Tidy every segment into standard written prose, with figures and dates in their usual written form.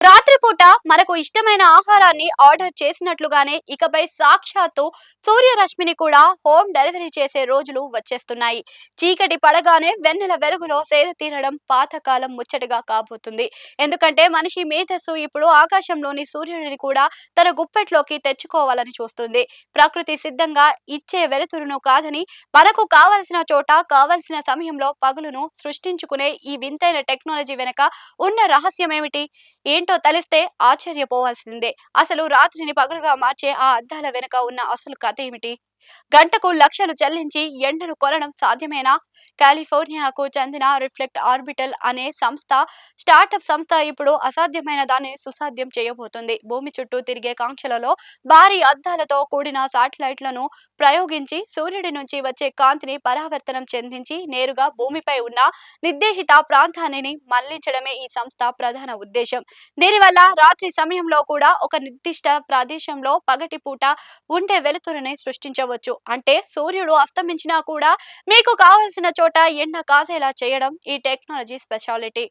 రాత్రిపూట మనకు ఇష్టమైన ఆహారాన్ని ఆర్డర్ చేసినట్లుగానే ఇకపై సాక్షాత్తు సూర్యరశ్మిని కూడా హోమ్ డెలివరీ చేసే రోజులు వచ్చేస్తున్నాయి. చీకటి పడగానే వెన్నెల వెలుగులో సేద తీరడం పాతకాలం ముచ్చటగా కాబోతుంది. ఎందుకంటే మనిషి మేధస్సు ఇప్పుడు ఆకాశంలోని సూర్యుడిని కూడా తన గుప్పెట్లోకి తెచ్చుకోవాలని చూస్తుంది. ప్రకృతి సిద్ధంగా ఇచ్చే వెలుతురును కాదని మనకు కావలసిన చోట కావలసిన సమయంలో పగులును సృష్టించుకునే ఈ వింతైన టెక్నాలజీ వెనక ఉన్న రహస్యమేమిటి? ఏంటో తెలిస్తే ఆశ్చర్యపోవాల్సిందే. అసలు రాత్రిని పగలుగా మార్చే ఆ అద్దాల వెనుక ఉన్న అసలు కథ ఏమిటి? గంటకు లక్షలు చెల్లించి ఎండను కొనడం సాధ్యమేనా? కాలిఫోర్నియాకు చెందిన రిఫ్లెక్ట్ ఆర్బిటల్ అనే స్టార్టప్ సంస్థ ఇప్పుడు అసాధ్యమైన దాన్ని సుసాధ్యం చేయబోతుంది. భూమి చుట్టూ తిరిగే కాంక్షలలో భారీ అద్దాలతో కూడిన శాటిలైట్లను ప్రయోగించి సూర్యుడి నుంచి వచ్చే కాంతిని పరావర్తనం చెందించి నేరుగా భూమిపై ఉన్న నిర్దేశిత ప్రాంతాన్ని మళ్లించడమే ఈ సంస్థ ప్రధాన ఉద్దేశం. దీనివల్ల రాత్రి సమయంలో కూడా ఒక నిర్దిష్ట ప్రదేశంలో పగటి పూట ఉండే వెలుతురుని సృష్టించవచ్చు. అంటే సూర్యుడు అస్తమించినా కూడా మీకు కావలసిన చోట ఎండ కాసేలా చేయడం ఈ టెక్నాలజీ స్పెషాలిటీ.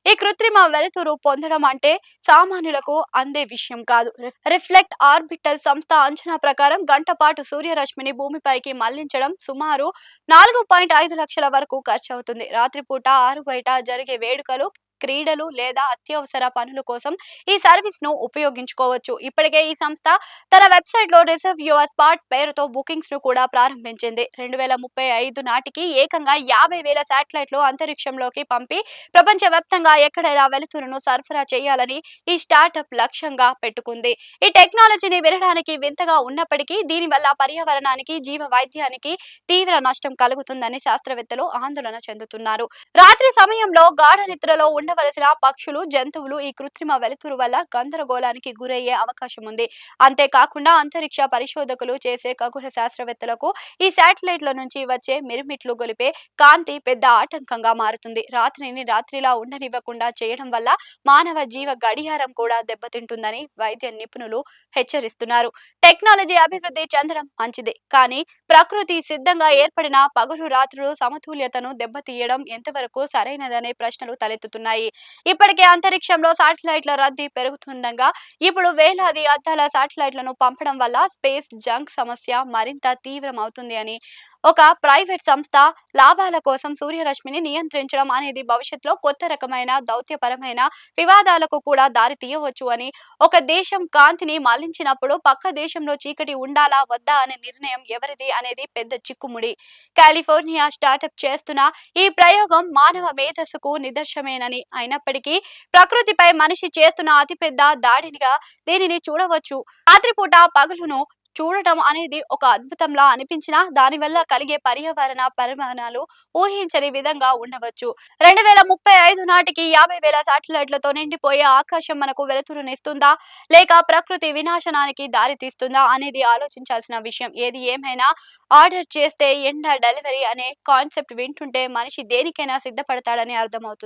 ఈ కృత్రిమ వెలుతురు పొందడం అంటే సామాన్యులకు అందే విషయం కాదు. రిఫ్లెక్ట్ ఆర్బిటల్ సంస్థ అంచనా ప్రకారం గంట పాటు సూర్యరశ్మిని భూమిపైకి మళ్లించడం సుమారు 4.5 లక్షల వరకు ఖర్చు అవుతుంది. రాత్రిపూట ఆరు బయట జరిగే వేడుకలు, క్రీడలు లేదా అత్యవసర పనుల కోసం ఈ సర్వీస్ ను ఉపయోగించుకోవచ్చు. ఇప్పటికే ఈ సంస్థ తన వెబ్సైట్ లో రిజర్వ్ యువర్ స్పాట్ పేరుతో బుకింగ్స్ ను కూడా ప్రారంభించింది. 2035 నాటికి ఏకంగా 50,000 శాటిలైట్లు అంతరిక్షంలోకి పంపి ప్రపంచవ్యాప్తంగా ఎక్కడైనా వెలుతురును సరఫరా చేయాలని ఈ స్టార్టప్ లక్ష్యంగా పెట్టుకుంది. ఈ టెక్నాలజీని వినడానికి వింతగా ఉన్నప్పటికీ దీనివల్ల పర్యావరణానికి, జీవ వైద్యానికి తీవ్ర నష్టం కలుగుతుందని శాస్త్రవేత్తలు ఆందోళన చెందుతున్నారు. రాత్రి సమయంలో గాఢ నిద్రలో ఉండవలసిన పక్షులు, జంతువులు ఈ కృత్రిమ వెలుతురు వల్ల గందరగోళానికి గురయ్యే అవకాశం ఉంది. అంతేకాకుండా అంతరిక్ష పరిశోధకులు చేసే ఖగోళ శాస్త్రవేత్తలకు ఈ శాటిలైట్ల నుంచి వచ్చే మిరుమిట్లు గొలిపే కాంతి పెద్ద ఆటంకంగా మారుతుంది. రాత్రిని రాత్రిలా ఉండనివ్వకుండా చేయడం వల్ల మానవ జీవ గడియారం కూడా దెబ్బతింటుందని వైద్య నిపుణులు హెచ్చరిస్తున్నారు. టెక్నాలజీ అభివృద్ధి చెందడం మంచిదే, కానీ ప్రకృతి సిద్ధంగా ఏర్పడిన పగలు రాత్రులు సమతుల్యతను దెబ్బతీయడం ఎంతవరకు సరైనదనే ప్రశ్నలు తలెత్తుతున్నాయి. ఇప్పటికే అంతరిక్షంలో శాటిలైట్ల రద్దీ పెరుగుతుండగా ఇప్పుడు వేలాది అద్దాల శాటిలైట్లను పంపడం వల్ల స్పేస్ జంక్ సమస్య మరింత తీవ్రం అవుతుంది అని ఒక ప్రైవేట్ సంస్థ లాభాల కోసం సూర్యరశ్మిని నియంత్రించడం అనేది భవిష్యత్తులో కొత్త రకమైన దౌత్యపరమైన వివాదాలకు కూడా దారి తీయవచ్చు అని, ఒక దేశం కాంతిని మళ్లించినప్పుడు పక్క దేశంలో చీకటి ఉండాలా వద్దా అనే నిర్ణయం ఎవరిది అనేది పెద్ద చిక్కుముడి. కాలిఫోర్నియా స్టార్టప్ చేస్తున్న ఈ ప్రయోగం మానవ మేధస్సుకు నిదర్శనమేనని అయినప్పటికీ ప్రకృతిపై మనిషి చేస్తున్న అతిపెద్ద దాడినిగా దీనిని చూడవచ్చు. రాత్రిపూట పగలును చూడటం అనేది ఒక అద్భుతంలా అనిపించినా దానివల్ల కలిగే పర్యావరణ పరిమాణాలు ఊహించని విధంగా ఉండవచ్చు. 2035 నాటికి 50,000 శాటిలైట్లతో నిండిపోయే ఆకాశం మనకు వెలుతురునిస్తుందా లేక ప్రకృతి వినాశనానికి దారి తీస్తుందా అనేది ఆలోచించాల్సిన విషయం. ఏది ఏమైనా ఆర్డర్ చేస్తే ఎండ డెలివరీ అనే కాన్సెప్ట్ వింటుంటే మనిషి దేనికైనా సిద్ధపడతాడని అర్థమవుతుంది.